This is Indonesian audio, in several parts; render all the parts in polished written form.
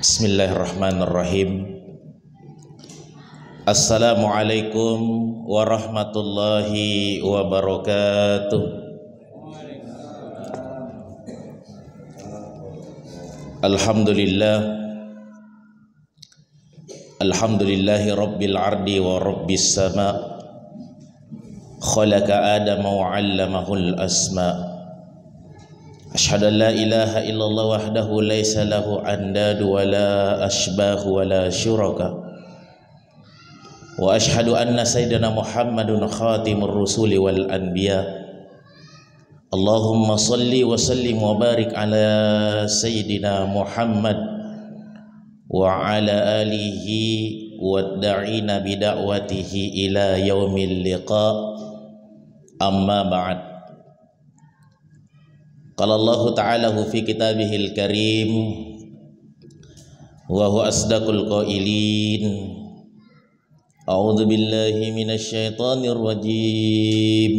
Bismillahirrahmanirrahim. Assalamualaikum warahmatullahi wabarakatuh. Alhamdulillahi rabbil ardi wa rabbis sama. Khalaqa adama wa 'allamahul asma. Asyhadu an la ilaha illallah wahdahu laisa lahu andadu wa la ashbahu wa la syuraka. Wa asyhadu anna sayyidina Muhammadun khatimur rusuli wal anbiya. Allahumma salli wa sallim wa barik ala sayyidina Muhammad wa ala alihi wa da'ina bida'watihi ila yaumil liqa. Amma ba'd. Qala Allah Ta'ala fi kitabihil karim wa huwa asdaqul qailin. A'udzu billahi minasy syaithanir rajim.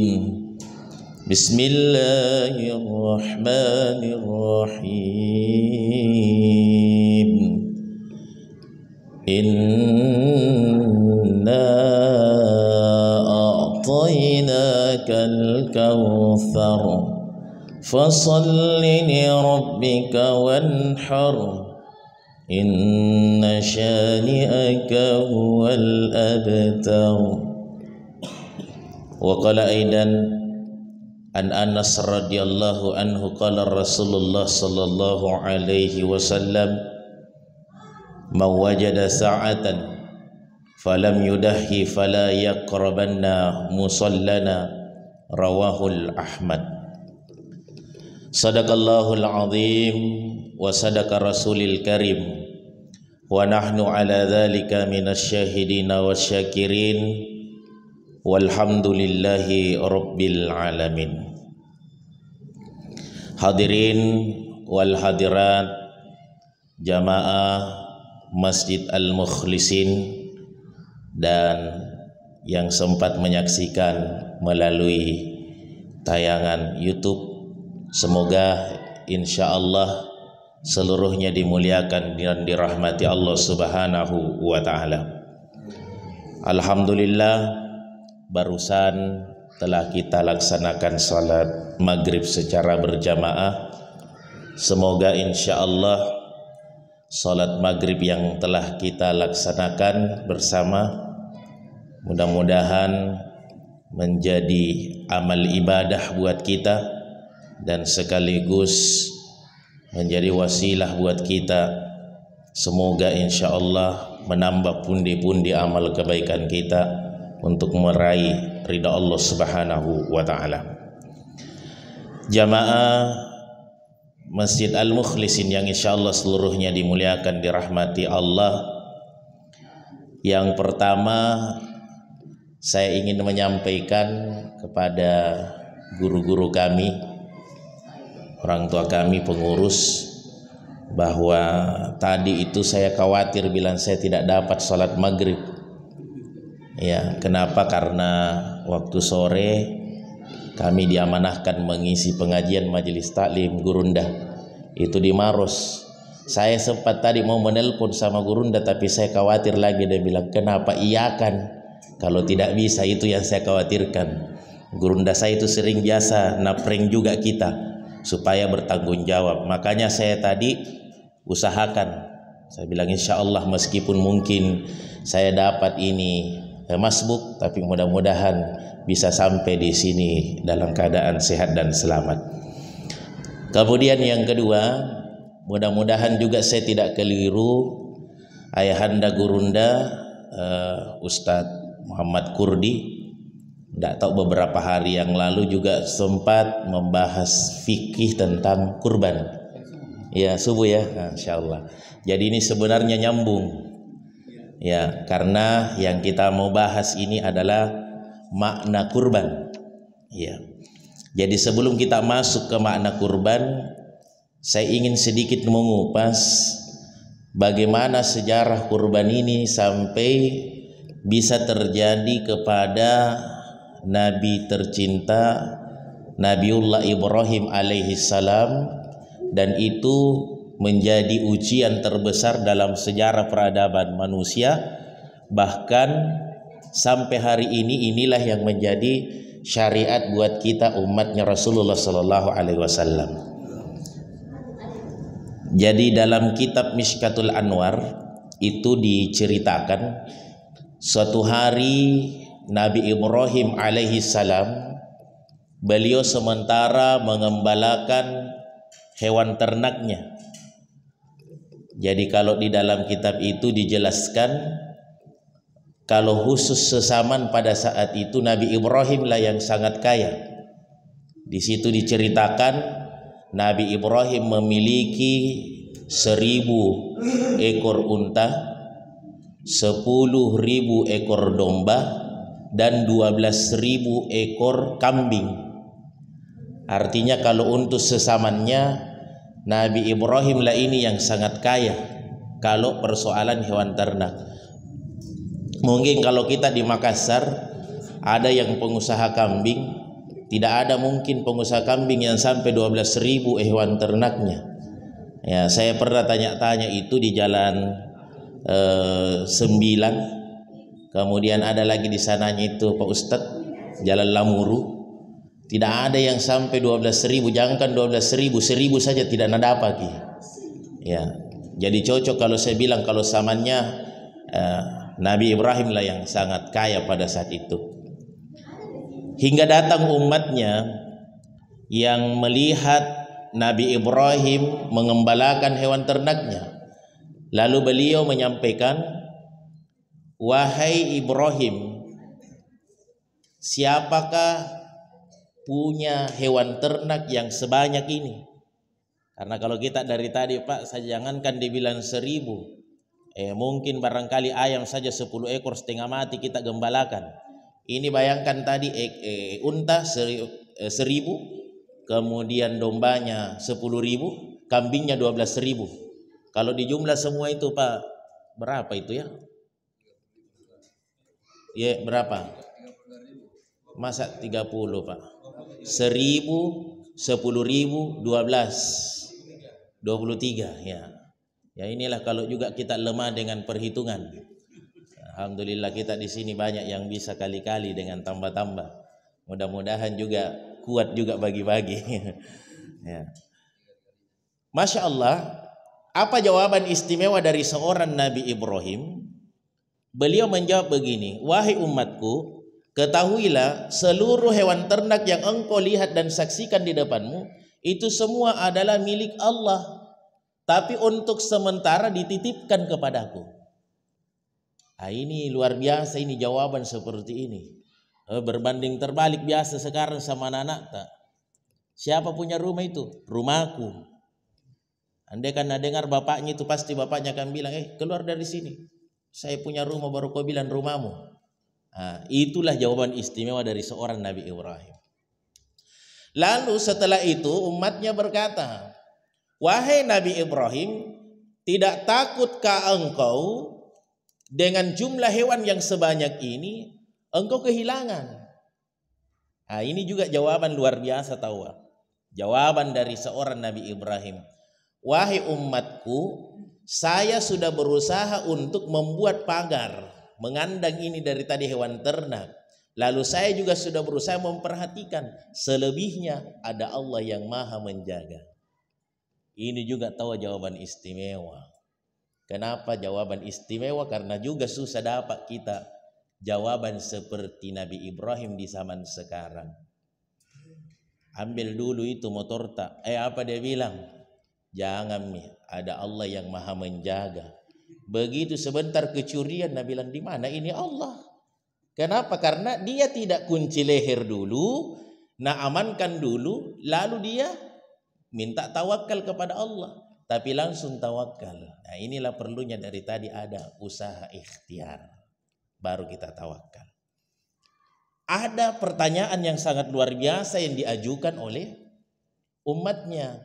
Bismillahirrahmanirrahim. Inna a'tainakal kautsar fasalli li rabbika wanhar inna syani'aka huwal abtar. Wa qala aidan an Anas radhiyallahu anhu qala Rasulullah sallallahu alaihi wasallam man wajada sa'atan falam yudahi fala yaqrabanna musallana, rawahul Ahmad. Sadaqallahul azim wa sadaqa rasulil karim wa nahnu ala dhalika minasyahidina wasyakirin walhamdulillahi rabbil alamin. Hadirin wal hadirat jamaah Masjid Al-Mukhlisin dan yang sempat menyaksikan melalui tayangan YouTube, semoga insyaallah seluruhnya dimuliakan dan dirahmati Allah Subhanahu wa ta'ala. Alhamdulillah, barusan telah kita laksanakan salat maghrib secara berjamaah. Semoga insyaallah salat maghrib yang telah kita laksanakan bersama mudah-mudahan menjadi amal ibadah buat kita dan sekaligus menjadi wasilah buat kita. Semoga insyaallah menambah pundi-pundi amal kebaikan kita untuk meraih ridha Allah Subhanahu wa ta'ala. Jamaah Masjid Al-Mukhlisin yang insyaallah seluruhnya dimuliakan dirahmati Allah. Yang pertama, saya ingin menyampaikan kepada guru-guru kami, orang tua kami, pengurus, bahwa tadi itu saya khawatir bilang saya tidak dapat sholat maghrib. Ya, kenapa? Karena waktu sore kami diamanahkan mengisi pengajian majelis taklim Gurunda itu di Maros. Saya sempat tadi mau menelpon sama Gurunda, tapi saya khawatir lagi. Dia bilang, kenapa iakan kalau tidak bisa? Itu yang saya khawatirkan. Gurunda saya itu sering biasa napring juga kita supaya bertanggung jawab. Makanya saya tadi usahakan, saya bilang insyaallah meskipun mungkin saya dapat ini masbuk, tapi mudah-mudahan bisa sampai di sini dalam keadaan sehat dan selamat. Kemudian yang kedua, mudah-mudahan juga saya tidak keliru. Ayahanda Gurunda Ustadz Muhammad Kurdi, tidak tahu beberapa hari yang lalu juga sempat membahas fikih tentang kurban. Ya, subuh ya, insyaallah. Jadi ini sebenarnya nyambung. Ya, karena yang kita mau bahas ini adalah makna kurban. Ya. Jadi sebelum kita masuk ke makna kurban, saya ingin sedikit mengupas bagaimana sejarah kurban ini sampai bisa terjadi kepada Nabi tercinta Nabiullah Ibrahim alaihi salam, dan itu menjadi ujian terbesar dalam sejarah peradaban manusia. Bahkan sampai hari ini inilah yang menjadi syariat buat kita umatnya Rasulullah Sallallahu Alaihi Wasallam. Jadi dalam kitab Mishkatul Anwar itu diceritakan suatu hari Nabi Ibrahim alaihi salam, beliau sementara mengembalakan hewan ternaknya. Jadi kalau di dalam kitab itu dijelaskan kalau khusus sesaman pada saat itu Nabi Ibrahim lah yang sangat kaya. Di situ diceritakan Nabi Ibrahim memiliki 1000 ekor unta, 10.000 ekor domba, dan 12.000 ekor kambing. Artinya kalau untuk sesamannya Nabi Ibrahim lah ini yang sangat kaya kalau persoalan hewan ternak. Mungkin kalau kita di Makassar ada yang pengusaha kambing, tidak ada mungkin pengusaha kambing yang sampai 12.000 hewan ternaknya. Ya, saya pernah tanya-tanya itu di Jalan 9. Kemudian ada lagi di sananya itu Pak Ustadz, Jalan Lamuru. Tidak ada yang sampai 12.000. Jangankan 12.000, 1.000 saja tidak ada apa lagi. Ya, jadi cocok kalau saya bilang kalau zamannya Nabi Ibrahim lah yang sangat kaya pada saat itu. Hingga datang umatnya yang melihat Nabi Ibrahim mengembalakan hewan ternaknya. Lalu beliau menyampaikan, "Wahai Ibrahim, siapakah punya hewan ternak yang sebanyak ini?" Karena kalau kita dari tadi Pak, saya jangankan dibilang 1.000, mungkin barangkali ayam saja 10 ekor setengah mati kita gembalakan. Ini bayangkan tadi unta 1.000, kemudian dombanya 10.000, kambingnya 12.000. Kalau dijumlah semua itu Pak, berapa itu ya? Ya berapa? Masa 30 Pak? 1.000, 10.000, 12, 23 ya. Ya inilah kalau juga kita lemah dengan perhitungan. Alhamdulillah kita di sini banyak yang bisa kali-kali dengan tambah-tambah. Mudah-mudahan juga kuat juga bagi-bagi. Ya. Masya Allah, apa jawaban istimewa dari seorang Nabi Ibrahim? Beliau menjawab begini, "Wahai umatku, ketahuilah seluruh hewan ternak yang engkau lihat dan saksikan di depanmu, itu semua adalah milik Allah. Tapi untuk sementara dititipkan kepadaku." Ini luar biasa, ini jawaban seperti ini. Berbanding terbalik biasa sekarang sama anak tak. Siapa punya rumah itu? Rumahku. Andai kan dengar bapaknya itu pasti bapaknya akan bilang, keluar dari sini. Saya punya rumah baru kau bilang rumahmu. Itulah jawaban istimewa dari seorang Nabi Ibrahim. Lalu setelah itu umatnya berkata, "Wahai Nabi Ibrahim, tidak takutkah engkau dengan jumlah hewan yang sebanyak ini engkau kehilangan?" Ini juga jawaban luar biasa tahu. Jawaban dari seorang Nabi Ibrahim, "Wahai umatku, saya sudah berusaha untuk membuat pagar mengandang ini dari tadi hewan ternak. Lalu saya juga sudah berusaha memperhatikan, selebihnya ada Allah yang maha menjaga." Ini juga tahu jawaban istimewa. Kenapa jawaban istimewa? Karena juga susah dapat kita jawaban seperti Nabi Ibrahim di zaman sekarang. Ambil dulu itu motor tak. Apa dia bilang? Jangan ada Allah yang maha menjaga. Begitu sebentar kecurian, Nabi bilang, di mana ini Allah? Kenapa? Karena dia tidak kunci leher dulu, amankan dulu, lalu dia minta tawakal kepada Allah. Tapi langsung tawakal. Inilah perlunya dari tadi ada usaha ikhtiar. Baru kita tawakal. Ada pertanyaan yang sangat luar biasa yang diajukan oleh umatnya.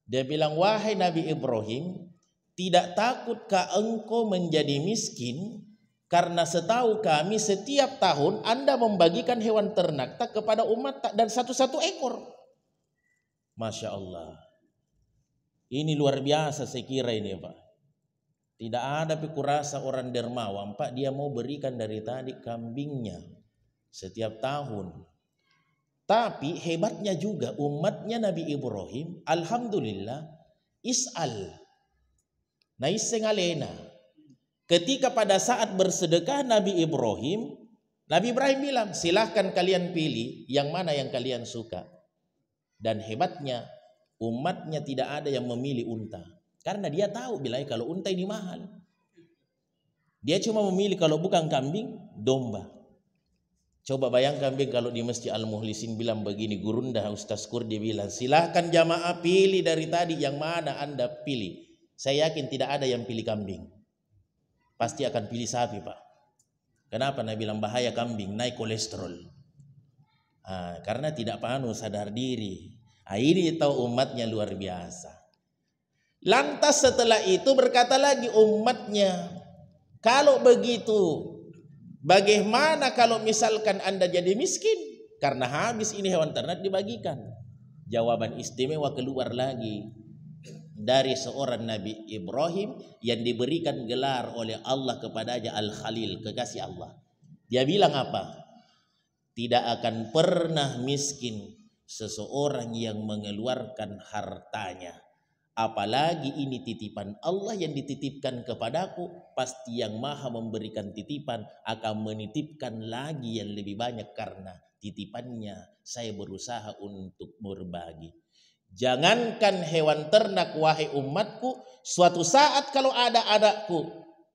Dia bilang, "Wahai Nabi Ibrahim, tidak takutkah engkau menjadi miskin? Karena setahu kami setiap tahun Anda membagikan hewan ternak tak kepada umat tak dan satu-satu ekor." Masya Allah. Ini luar biasa saya kira ini Pak. Tidak ada kurasa orang dermawan Pak, dia mau berikan dari tadi kambingnya setiap tahun. Tapi hebatnya juga umatnya Nabi Ibrahim, alhamdulillah, is'al. Naisengalena. Ketika pada saat bersedekah Nabi Ibrahim bilang, silahkan kalian pilih yang mana yang kalian suka. Dan hebatnya umatnya tidak ada yang memilih unta. Karena dia tahu bilai kalau unta ini mahal. Dia cuma memilih kalau bukan kambing, domba. Coba bayangkan kalau di Masjid Al-Mukhlisin bilang begini, Gurunda Ustaz Kurdi bilang, silahkan jamaah pilih dari tadi yang mana Anda pilih. Saya yakin tidak ada yang pilih kambing. Pasti akan pilih sapi Pak. Kenapa? Nabi bilang bahaya kambing, naik kolesterol. Karena tidak sadar diri. Ini tahu umatnya luar biasa. Lantas setelah itu berkata lagi umatnya, kalau begitu bagaimana kalau misalkan Anda jadi miskin? Karena habis ini hewan ternak dibagikan. Jawaban istimewa keluar lagi dari seorang Nabi Ibrahim yang diberikan gelar oleh Allah kepadanya Al-Khalil, kekasih Allah. Dia bilang apa? Tidak akan pernah miskin seseorang yang mengeluarkan hartanya. Apalagi ini titipan Allah yang dititipkan kepadaku, pasti yang maha memberikan titipan akan menitipkan lagi yang lebih banyak karena titipannya saya berusaha untuk berbagi. Jangankan hewan ternak wahai umatku, suatu saat kalau ada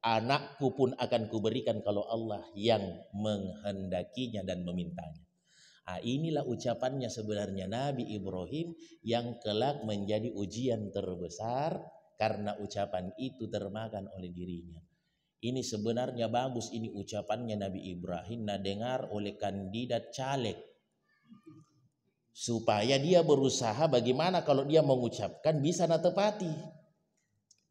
anakku pun akan kuberikan kalau Allah yang menghendakinya dan memintanya. Inilah ucapannya sebenarnya Nabi Ibrahim yang kelak menjadi ujian terbesar karena ucapan itu termakan oleh dirinya. Ini sebenarnya bagus, ini ucapannya Nabi Ibrahim dengar oleh kandidat caleg. Supaya dia berusaha bagaimana kalau dia mengucapkan bisa tepati.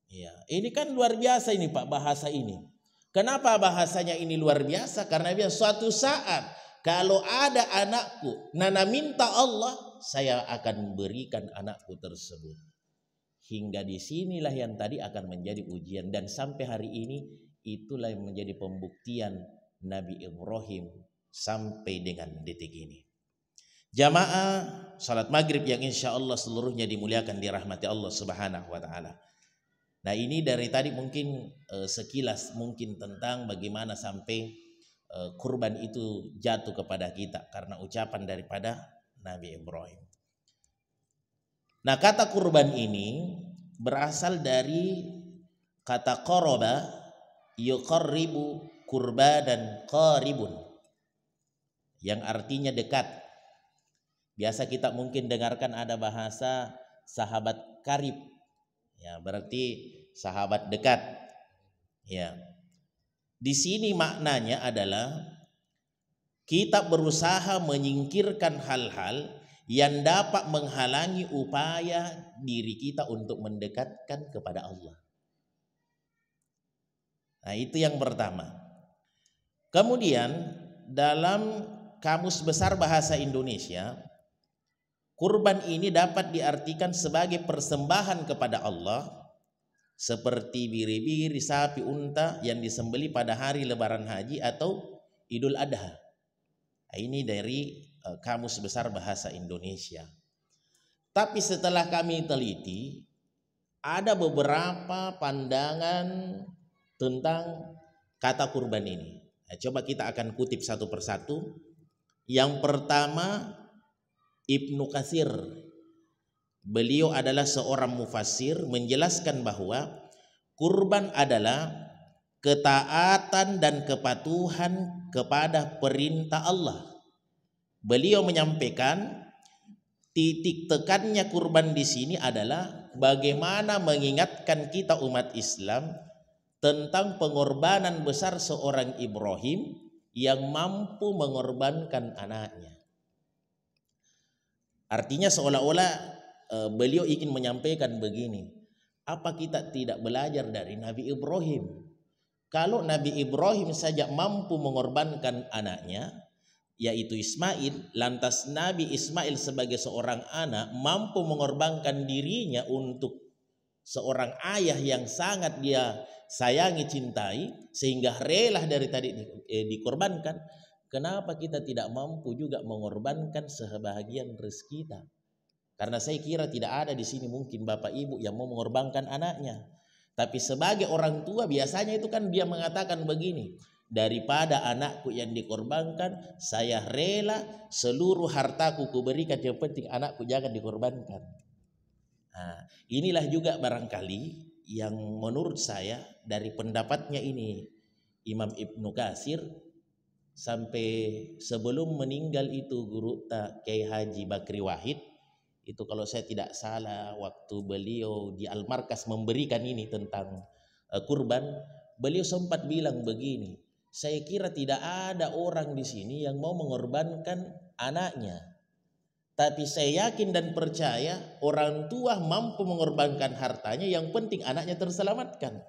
Ya, ini kan luar biasa ini Pak bahasa ini. Kenapa bahasanya ini luar biasa? Karena dia suatu saat kalau ada anakku, Nana minta Allah, saya akan berikan anakku tersebut. Hingga disinilah yang tadi akan menjadi ujian. Dan sampai hari ini itulah yang menjadi pembuktian Nabi Ibrahim sampai dengan detik ini. Jamaah salat maghrib yang insya Allah seluruhnya dimuliakan dirahmati Allah Subhanahu wa ta'ala. Nah ini dari tadi mungkin sekilas mungkin tentang bagaimana sampai kurban itu jatuh kepada kita karena ucapan daripada Nabi Ibrahim. Nah kata kurban ini berasal dari kata qoroba, yuqarribu, kurba dan qaribun, yang artinya dekat. Biasa kita mungkin dengarkan ada bahasa sahabat karib, ya berarti sahabat dekat. Ya, di sini maknanya adalah kita berusaha menyingkirkan hal-hal yang dapat menghalangi upaya diri kita untuk mendekatkan kepada Allah. Nah itu yang pertama. Kemudian dalam Kamus Besar Bahasa Indonesia, kurban ini dapat diartikan sebagai persembahan kepada Allah seperti biri-biri, sapi, unta yang disembeli pada hari lebaran haji atau Idul Adha. Ini dari Kamus Besar Bahasa Indonesia. Tapi setelah kami teliti, ada beberapa pandangan tentang kata kurban ini. Nah, coba kita akan kutip satu persatu. Yang pertama, Ibnu Katsir, beliau adalah seorang mufassir, menjelaskan bahwa kurban adalah ketaatan dan kepatuhan kepada perintah Allah. Beliau menyampaikan titik tekannya kurban di sini adalah bagaimana mengingatkan kita umat Islam tentang pengorbanan besar seorang Ibrahim yang mampu mengorbankan anaknya. Artinya seolah-olah beliau ingin menyampaikan begini, apa kita tidak belajar dari Nabi Ibrahim? Kalau Nabi Ibrahim saja mampu mengorbankan anaknya, yaitu Ismail, lantas Nabi Ismail sebagai seorang anak mampu mengorbankan dirinya untuk seorang ayah yang sangat dia sayangi, cintai, sehingga rela dari tadi dikorbankan. Kenapa kita tidak mampu juga mengorbankan sebahagian rezeki kita? Karena saya kira tidak ada di sini mungkin bapak ibu yang mau mengorbankan anaknya. Tapi sebagai orang tua biasanya itu kan dia mengatakan begini, daripada anakku yang dikorbankan, saya rela seluruh hartaku kuberikan, yang penting anakku jangan dikorbankan. Nah, inilah juga barangkali yang menurut saya dari pendapatnya ini Imam Ibnu Katsir sampai sebelum meninggal itu guru Kiai Haji Bakri Wahid itu, kalau saya tidak salah, waktu beliau di Al-Markas memberikan ini tentang kurban, beliau sempat bilang begini, saya kira tidak ada orang di sini yang mau mengorbankan anaknya, tapi saya yakin dan percaya orang tua mampu mengorbankan hartanya, yang penting anaknya terselamatkan.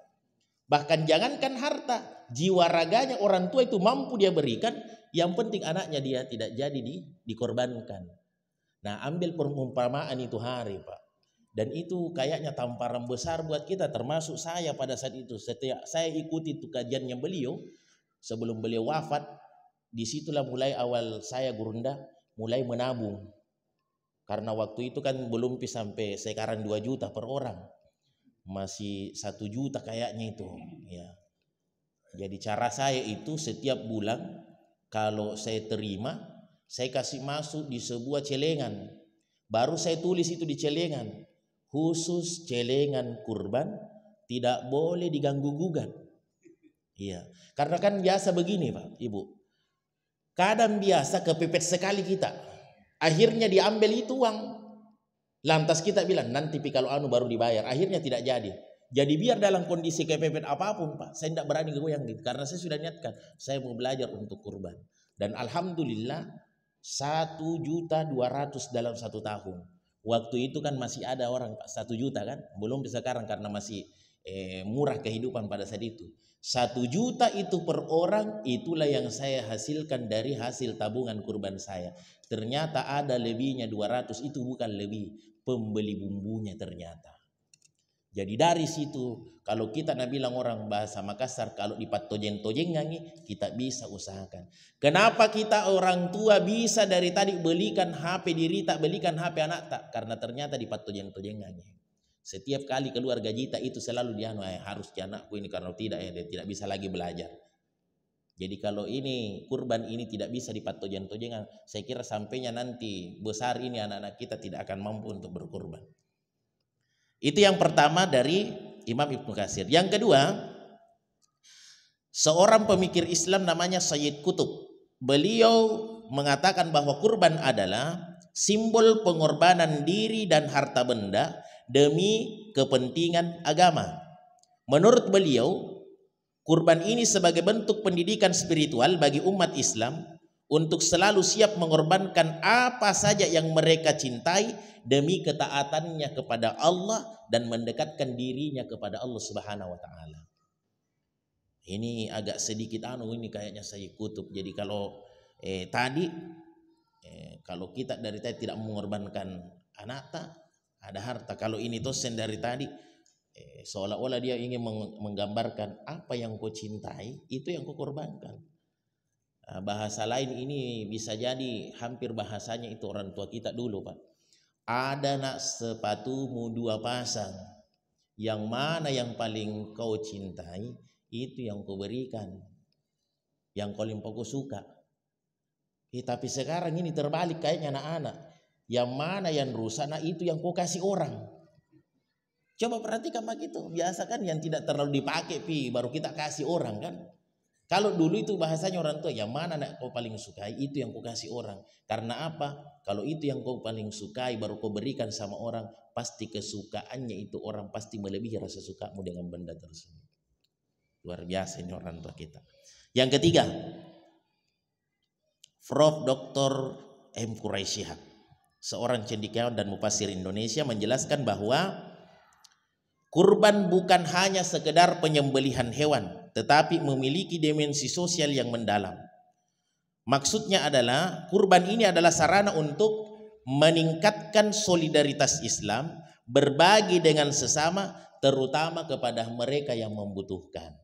Bahkan jangankan harta, jiwa raganya orang tua itu mampu dia berikan, yang penting anaknya dia tidak jadi dikorbankan. Nah, ambil perumpamaan itu hari Pak, dan itu kayaknya tamparan besar buat kita, termasuk saya pada saat itu. Setiap saya ikuti itu kajiannya beliau sebelum beliau wafat, disitulah mulai awal saya gurunda mulai menabung, karena waktu itu kan belum sampai sekarang 2 juta per orang, masih 1 juta kayaknya itu ya. Jadi cara saya itu setiap bulan kalau saya terima, saya kasih masuk di sebuah celengan, baru saya tulis itu di celengan, khusus celengan kurban, tidak boleh diganggu gugat. Iya, karena kan biasa begini Pak Ibu, kadang biasa kepepet sekali kita, akhirnya diambil itu uang, lantas kita bilang nanti kalau baru dibayar, akhirnya tidak jadi. Jadi biar dalam kondisi kepepet apapun Pak, saya tidak berani goyang gitu, karena saya sudah niatkan saya mau belajar untuk kurban. Dan alhamdulillah 1.200.000 dalam 1 tahun. Waktu itu kan masih ada orang 1 juta kan, belum sekarang karena masih murah kehidupan pada saat itu. 1 juta itu per orang, itulah yang saya hasilkan dari hasil tabungan kurban saya. Ternyata ada lebihnya 200, itu bukan lebih, pembeli bumbunya ternyata. Jadi dari situ, kalau kita bilang orang bahasa Makassar, kalau dipatojeng-tojengangi, kita bisa usahakan. Kenapa kita orang tua bisa dari tadi belikan HP diri tak, belikan HP anak tak? Karena ternyata dipatojeng-tojengangi. Setiap kali keluar gaji tak itu selalu dia harus di anakku ini, karena tidak dia tidak bisa lagi belajar. Jadi kalau ini kurban ini tidak bisa dipatojeng-tojengan, saya kira sampainya nanti besar ini anak-anak kita tidak akan mampu untuk berkurban. Itu yang pertama dari Imam Ibnu Katsir. Yang kedua, seorang pemikir Islam namanya Sayyid Qutb. Beliau mengatakan bahwa kurban adalah simbol pengorbanan diri dan harta benda demi kepentingan agama. Menurut beliau, kurban ini sebagai bentuk pendidikan spiritual bagi umat Islam untuk selalu siap mengorbankan apa saja yang mereka cintai demi ketaatannya kepada Allah dan mendekatkan dirinya kepada Allah Subhanahu wa taala. Ini agak sedikit ini kayaknya saya kutub. Jadi kalau kalau kita dari tadi tidak mengorbankan anak tak ada harta. Kalau ini tosen dari tadi seolah-olah dia ingin menggambarkan apa yang kau cintai itu yang kau korbankan. Bahasa lain ini bisa jadi hampir bahasanya itu orang tua kita dulu Pak. Ada nak sepatumu 2 pasang, yang mana yang paling kau cintai itu yang kau berikan, yang paling kau suka. Tapi sekarang ini terbalik kayaknya anak-anak, yang mana yang rusak nah itu yang kau kasih orang. Coba perhatikan begitu, biasa kan yang tidak terlalu dipakai baru kita kasih orang kan. Kalau dulu itu bahasanya orang tua, yang mana nak kau paling sukai itu yang kau kasih orang. Karena apa? Kalau itu yang kau paling sukai baru kau berikan sama orang, pasti kesukaannya itu orang pasti melebihi rasa sukamu dengan benda tersebut. Luar biasa ini orang tua kita. Yang ketiga, Prof. Dr. M. Quraisy Shihab, seorang cendekiawan dan mufassir Indonesia, menjelaskan bahwa kurban bukan hanya sekedar penyembelihan hewan, tetapi memiliki dimensi sosial yang mendalam. Maksudnya adalah kurban ini adalah sarana untuk meningkatkan solidaritas Islam, berbagi dengan sesama, terutama kepada mereka yang membutuhkan.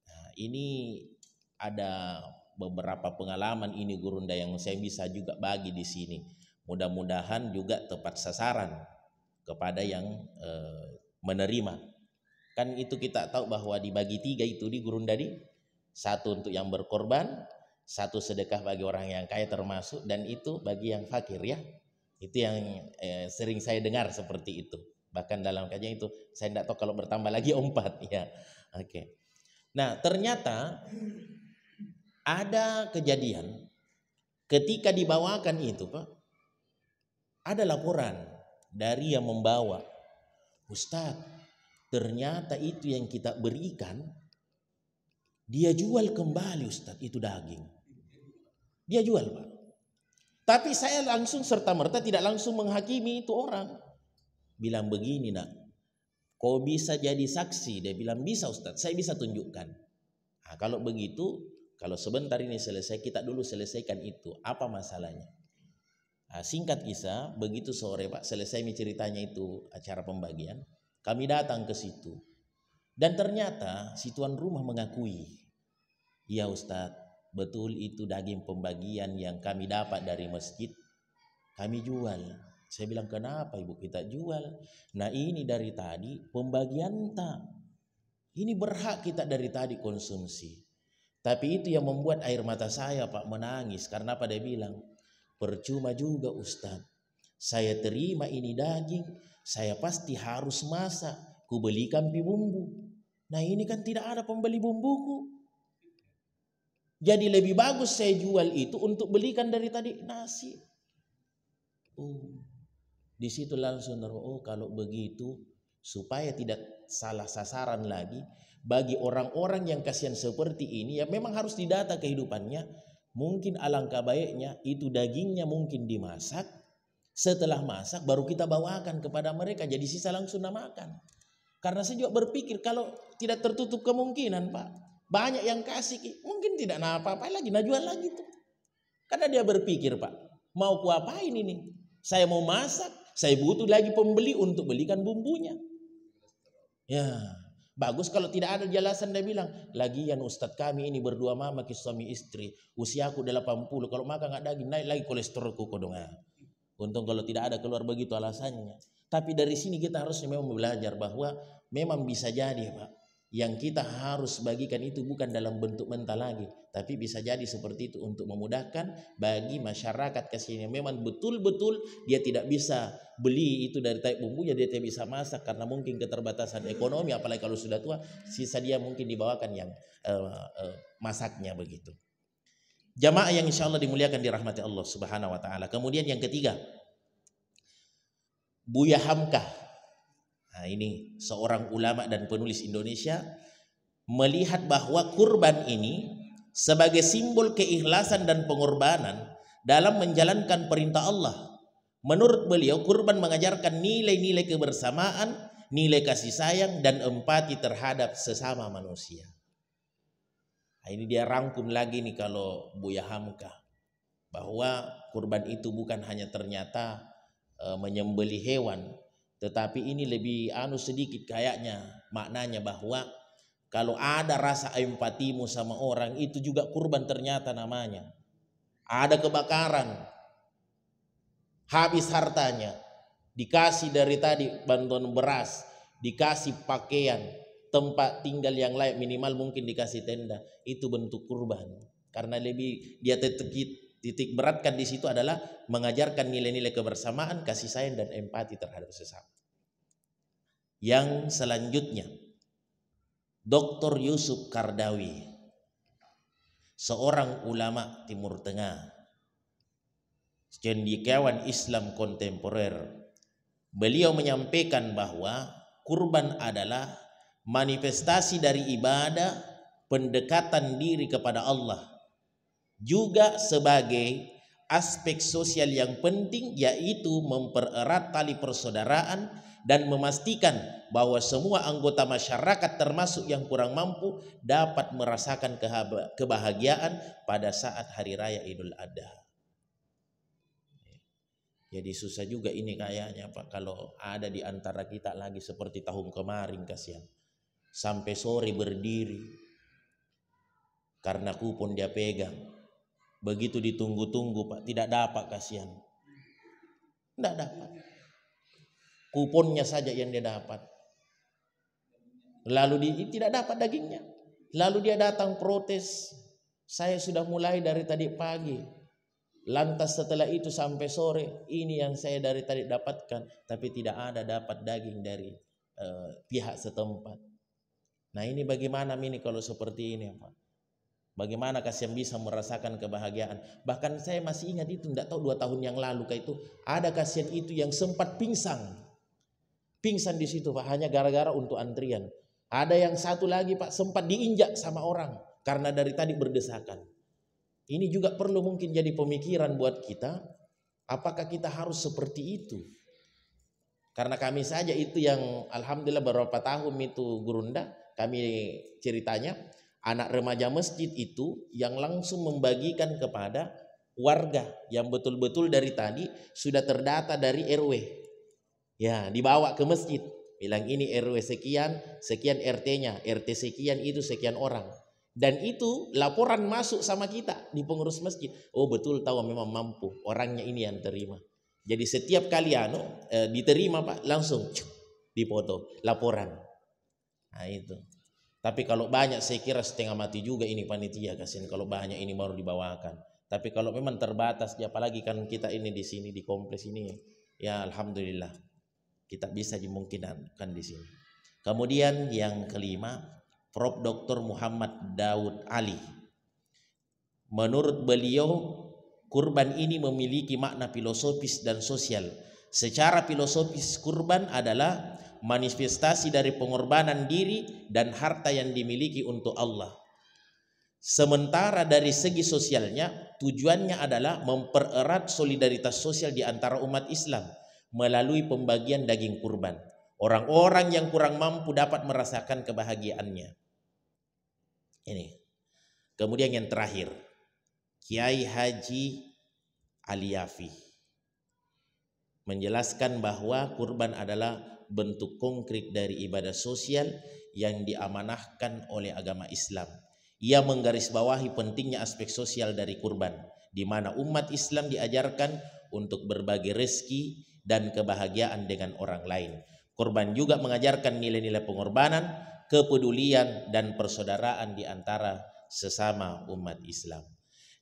Nah, ini ada beberapa pengalaman ini Gurunda yang saya bisa juga bagi di sini. Mudah-mudahan juga tepat sasaran kepada yang menerima. Kan itu kita tahu bahwa dibagi 3 itu di Gurunda di 1 untuk yang berkorban, 1 sedekah bagi orang yang kaya termasuk, dan itu bagi yang fakir ya. Itu yang sering saya dengar seperti itu. Bahkan dalam kajian itu saya tidak tahu kalau bertambah lagi 4 ya. Oke. Nah, ternyata ada kejadian ketika dibawakan itu, Pak. Ada laporan dari yang membawa, Ustadz, ternyata itu yang kita berikan dia jual kembali, Ustadz, itu daging. Dia jual, Pak. Tapi saya langsung serta-merta tidak langsung menghakimi itu orang. Bilang begini, nak, kau bisa jadi saksi? Dia bilang bisa, Ustadz, saya bisa tunjukkan. Nah, kalau begitu, kalau sebentar ini selesai, kita dulu selesaikan itu. Apa masalahnya? Nah, singkat kisah, begitu sore, Pak, selesai ceritanya itu acara pembagian, kami datang ke situ. Dan ternyata si tuan rumah mengakui, ya Ustadz, betul itu daging pembagian yang kami dapat dari masjid, kami jual. Saya bilang, kenapa ibu kita jual? Nah, ini dari tadi pembagian tak. Ini berhak kita dari tadi konsumsi. Tapi itu yang membuat air mata saya, Pak, menangis. Karena apa? Dia bilang, percuma juga Ustadz, saya terima ini daging, saya pasti harus masak, ku belikan pi bumbu. Nah, ini kan tidak ada pembeli bumbuku. Jadi lebih bagus saya jual itu untuk belikan dari tadi nasi. Di situ langsung, kalau begitu supaya tidak salah sasaran lagi bagi orang-orang yang kasihan seperti ini, ya memang harus didata kehidupannya. Mungkin alangkah baiknya itu dagingnya mungkin dimasak, setelah masak baru kita bawakan kepada mereka, jadi sisa langsung makan. Karena saya juga berpikir kalau tidak tertutup kemungkinan, Pak, banyak yang kasih mungkin tidak apa-apa lagi, jual lagi tuh. Karena dia berpikir, Pak, mau kuapain ini? Saya mau masak, saya butuh lagi pembeli untuk belikan bumbunya. Ya, bagus kalau tidak ada jelasan. Dia bilang, lagian Ustadz kami ini berdua mama suami istri, usiaku 80, kalau makan nggak daging naik lagi kolesterolku kodong. Untung kalau tidak ada keluar begitu alasannya. Tapi dari sini kita harusnya memang belajar bahwa memang bisa jadi, Pak, yang kita harus bagikan itu bukan dalam bentuk mental lagi, tapi bisa jadi seperti itu untuk memudahkan bagi masyarakat kesini. Memang betul-betul dia tidak bisa beli itu dari taik bumbunya, dia tidak bisa masak karena mungkin keterbatasan ekonomi, apalagi kalau sudah tua, sisa dia mungkin dibawakan yang masaknya begitu. Jamaah yang insya Allah dimuliakan dirahmati Allah Subhanahu Wa Taala. Kemudian yang ketiga, Buya Hamka. Nah, ini seorang ulama dan penulis Indonesia melihat bahwa kurban ini sebagai simbol keikhlasan dan pengorbanan dalam menjalankan perintah Allah. Menurut beliau, kurban mengajarkan nilai-nilai kebersamaan, nilai kasih sayang dan empati terhadap sesama manusia. Nah, ini dia rangkum lagi nih kalau Buya Hamka, bahwa kurban itu bukan hanya ternyata menyembelih hewan, tetapi ini lebih sedikit kayaknya maknanya, bahwa kalau ada rasa empatimu sama orang itu juga kurban ternyata namanya. Ada kebakaran, habis hartanya, dikasih dari tadi bantuan beras, dikasih pakaian, tempat tinggal yang layak, minimal mungkin dikasih tenda, itu bentuk kurban. Karena lebih dia titik beratkan di situ adalah mengajarkan nilai-nilai kebersamaan, kasih sayang dan empati terhadap sesama. Yang selanjutnya, Dr. Yusuf Qaradawi, seorang ulama Timur Tengah, cendekiawan Islam kontemporer. Beliau menyampaikan bahwa kurban adalah manifestasi dari ibadah, pendekatan diri kepada Allah, juga sebagai aspek sosial yang penting, yaitu mempererat tali persaudaraan dan memastikan bahwa semua anggota masyarakat termasuk yang kurang mampu dapat merasakan kebahagiaan pada saat hari raya Idul Adha. Jadi susah juga ini kayaknya Pak, kalau ada di antara kita lagi seperti tahun kemarin, kasihan. Sampai sore berdiri karena kupon dia pegang. Begitu ditunggu-tunggu Pak, tidak dapat, kasihan. Tidak dapat. Kuponnya saja yang dia dapat. Lalu tidak dapat dagingnya. Lalu dia datang protes. Saya sudah mulai dari tadi pagi. Lantas setelah itu sampai sore, ini yang saya dari tadi dapatkan, tapi tidak ada dapat daging dari pihak setempat. Nah ini bagaimana ini kalau seperti ini Pak? Bagaimana kasihan bisa merasakan kebahagiaan? Bahkan saya masih ingat itu, tidak tahu 2 tahun yang lalu kayak itu ada kasihan itu yang sempat pingsan di situ Pak, hanya gara-gara untuk antrian. Ada yang satu lagi Pak sempat diinjak sama orang karena dari tadi berdesakan. Ini juga perlu mungkin jadi pemikiran buat kita, apakah kita harus seperti itu? Karena kami saja itu yang alhamdulillah beberapa tahun itu Gurunda, kami ceritanya anak remaja masjid itu yang langsung membagikan kepada warga yang betul-betul dari tadi sudah terdata dari RW. Ya, dibawa ke masjid. Bilang ini RW sekian, sekian RT-nya, RT sekian itu sekian orang. Dan itu laporan masuk sama kita di pengurus masjid. Oh betul tahu memang mampu, orangnya ini yang terima. Jadi setiap kali diterima Pak, langsung dipoto laporan. Nah itu. Tapi kalau banyak saya kira setengah mati juga ini panitia, kasihan kalau banyak ini baru dibawakan. Tapi kalau memang terbatas, apalagi kan kita ini di sini di kompleks ini, ya alhamdulillah kita bisa dimungkinkan di sini. Kemudian yang kelima, Prof. Dr. Muhammad Daud Ali. Menurut beliau, kurban ini memiliki makna filosofis dan sosial. Secara filosofis, kurban adalah manifestasi dari pengorbanan diri dan harta yang dimiliki untuk Allah. Sementara dari segi sosialnya, tujuannya adalah mempererat solidaritas sosial di antara umat Islam melalui pembagian daging kurban. Orang-orang yang kurang mampu dapat merasakan kebahagiaannya. Ini. Kemudian yang terakhir, Kiai Haji Aliyafi menjelaskan bahwa kurban adalah bentuk konkret dari ibadah sosial yang diamanahkan oleh agama Islam. Ia menggarisbawahi pentingnya aspek sosial dari kurban, di mana umat Islam diajarkan untuk berbagi rezeki dan kebahagiaan dengan orang lain. Kurban juga mengajarkan nilai-nilai pengorbanan, kepedulian, dan persaudaraan di antara sesama umat Islam.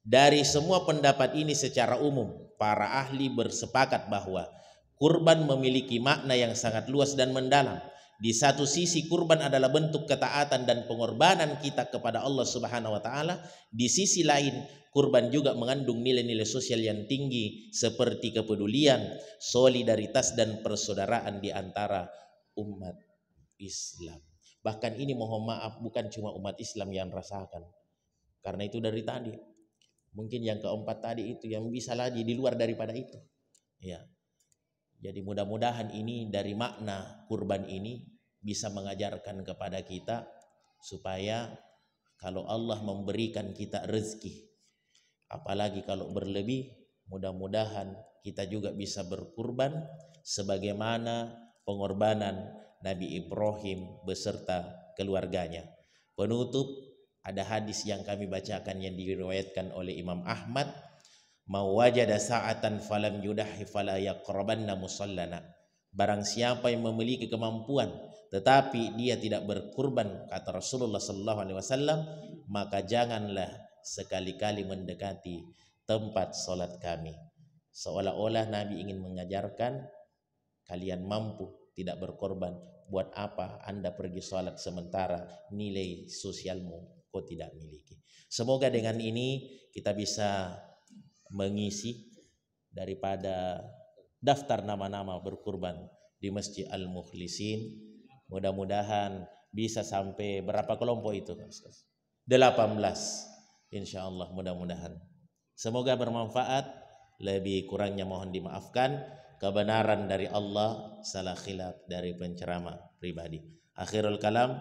Dari semua pendapat ini secara umum, para ahli bersepakat bahwa kurban memiliki makna yang sangat luas dan mendalam. Di satu sisi kurban adalah bentuk ketaatan dan pengorbanan kita kepada Allah Subhanahu wa taala. Di sisi lain, kurban juga mengandung nilai-nilai sosial yang tinggi seperti kepedulian, solidaritas, dan persaudaraan di antara umat Islam. Bahkan ini mohon maaf bukan cuma umat Islam yang rasakan. Karena itu dari tadi. Mungkin yang keempat tadi itu yang bisa lagi di luar daripada itu. Ya. Jadi mudah-mudahan ini dari makna kurban ini bisa mengajarkan kepada kita supaya kalau Allah memberikan kita rezeki, apalagi kalau berlebih, mudah-mudahan kita juga bisa berkurban sebagaimana pengorbanan Nabi Ibrahim beserta keluarganya. Penutup, ada hadis yang kami bacakan yang diriwayatkan oleh Imam Ahmad, "Mau wajada sa'atan falam yudahi fala yaqrabanna musallana." Barang siapa yang memiliki kemampuan tetapi dia tidak berkurban, kata Rasulullah sallallahu alaihi wasallam, maka janganlah sekali-kali mendekati tempat salat kami. Seolah-olah Nabi ingin mengajarkan kalian mampu tidak berkorban, buat apa Anda pergi salat sementara nilai sosialmu kau tidak miliki. Semoga dengan ini kita bisa mengisi daripada daftar nama-nama berkurban di Masjid Al-Mukhlisin. Mudah-mudahan bisa sampai berapa kelompok itu? 18. Insya Allah mudah-mudahan. Semoga bermanfaat. Lebih kurangnya mohon dimaafkan. Kebenaran dari Allah, salah khilaf dari penceramah pribadi. Akhirul kalam.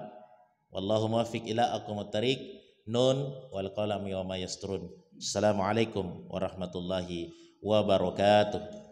Wallahu muwaffiq ila aqwamut thariq. Nun wal qalam wa ma yasturun. Assalamualaikum warahmatullahi wabarakatuh.